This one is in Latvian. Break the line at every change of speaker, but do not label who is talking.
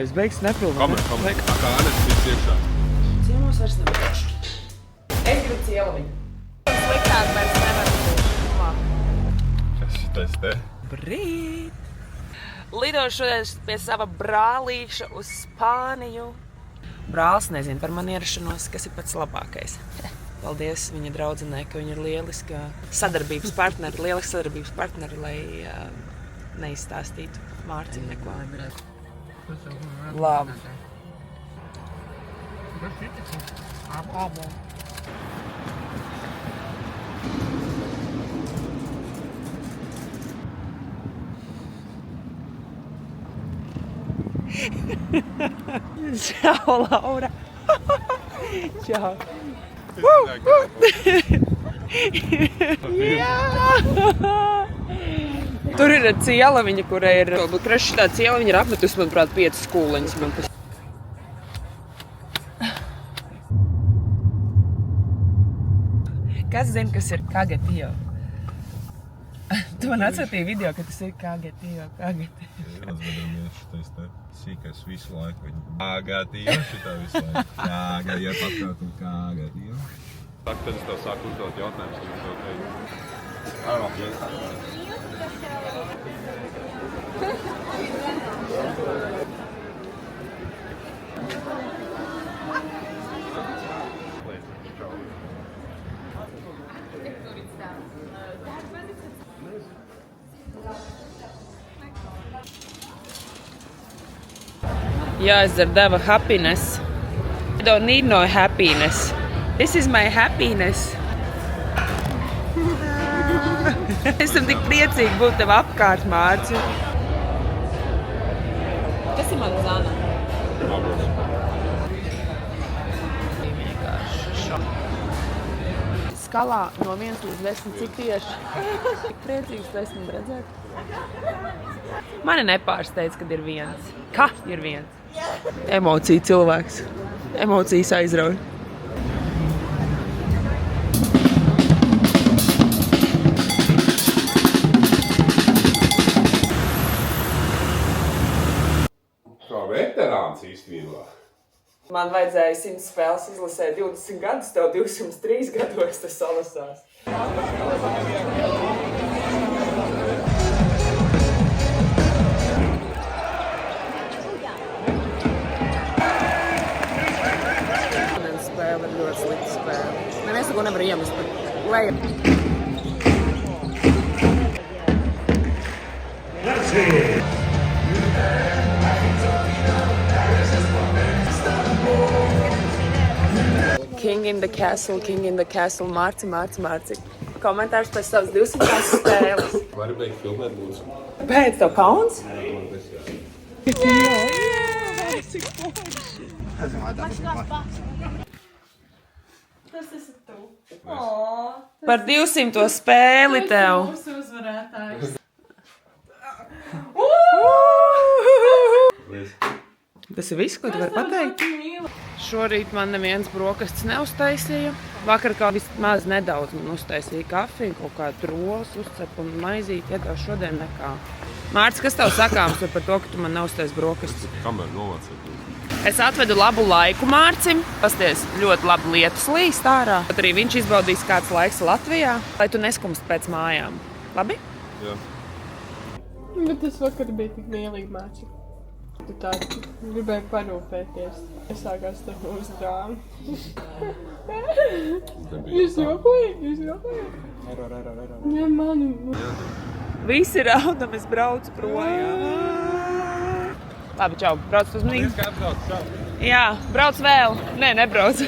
Es beigšu nepilnu.
Kamer. Kā Anes viss iekšā.
Ciemos vairs nebraukšu. Es gribu cieliņu.
Sliktāk vairs nevar būt.
Kas šitais te?
Brīt! Lidošu šodien pie sava brālīša uz Spāniju. Brālis nezina par mani ierašanos, kas ir pats labākais. Paldies viņa draudzenei, ka viņa ir lieliska sadarbības partneri, lai neizstāstītu Mārcim neko. Labi. Čau, Laura! Čau! Jā! Tur ir cieliņa, kurai ir šitā cieliņa ir apmetusi, manuprāt, 5 skūleņus. Kas zina, kas ir kagatījo? Tu man atsūtīji video, ka tas ir kagatījo.
Atvedamies šitais te sīkais visu laiku. Kagatījo šitā visu laiku. Kagatījo pakārtu kagatījo. Tad es tev sāku uzdot jautājumus, ka es tev teicu.
Jāizdzer deva happiness. I don't need no happiness. This is my happiness. Esam tik priecīgi būt tev apkārt, Mārci. Kas ir mana zana? Skalā no 1 līdz 10, cik tieši? Tik priecīgs tu esmu redzēt. Mani nepārsteidz, kad ir 1. Ka ir 1? Emocija cilvēks. Emocijas aizrauj.
Kā veterāns īstenībā.
Man vajadzēja 100 spēles izlasēt 20 gadus, tev 203 gados tas salasās. Spēle ir ļoti slikta spēle. Neviens neko nevar iemest par leju. King in the castle, Mārci. Komentārs pēc savas 200 spēles.
Vari beigt filmēt, lūdzu?
Pēc tev kauns?
Tas esi tu.
Par 200 spēli tev.
Mūsu uzvarētājs.
Tas ir viss, ko tu vari pateikt? Šorīt man neviens brokastis neuztaisīja. Vakar kā vismaz nedaudz man uztaisīja kafiju, kaut kādu rolas uzcepu un maizīti, iedāv šodien nekā. Mārcis, kas tev sakāms par to, ka tu man neuztais brokastis?
Kamer novācēt?
Es atvedu labu laiku Mārcim, pasties ļoti labi lietus līst ārā. Tad arī viņš izbaudīs kāds laiks Latvijā, lai tu neskumst pēc mājām. Labi?
Jā.
Bet tas vakar bija tik mīlīgi, Mārci. Tu tā gribēji parūpēties. Es sākās tev uzdāmu. Jūs jokojat? Ja, mani.
Visi raudam, es braucu projām. Labi, čau, brauc uz manīm. Jā, brauc vēl. Nē, nebrauc.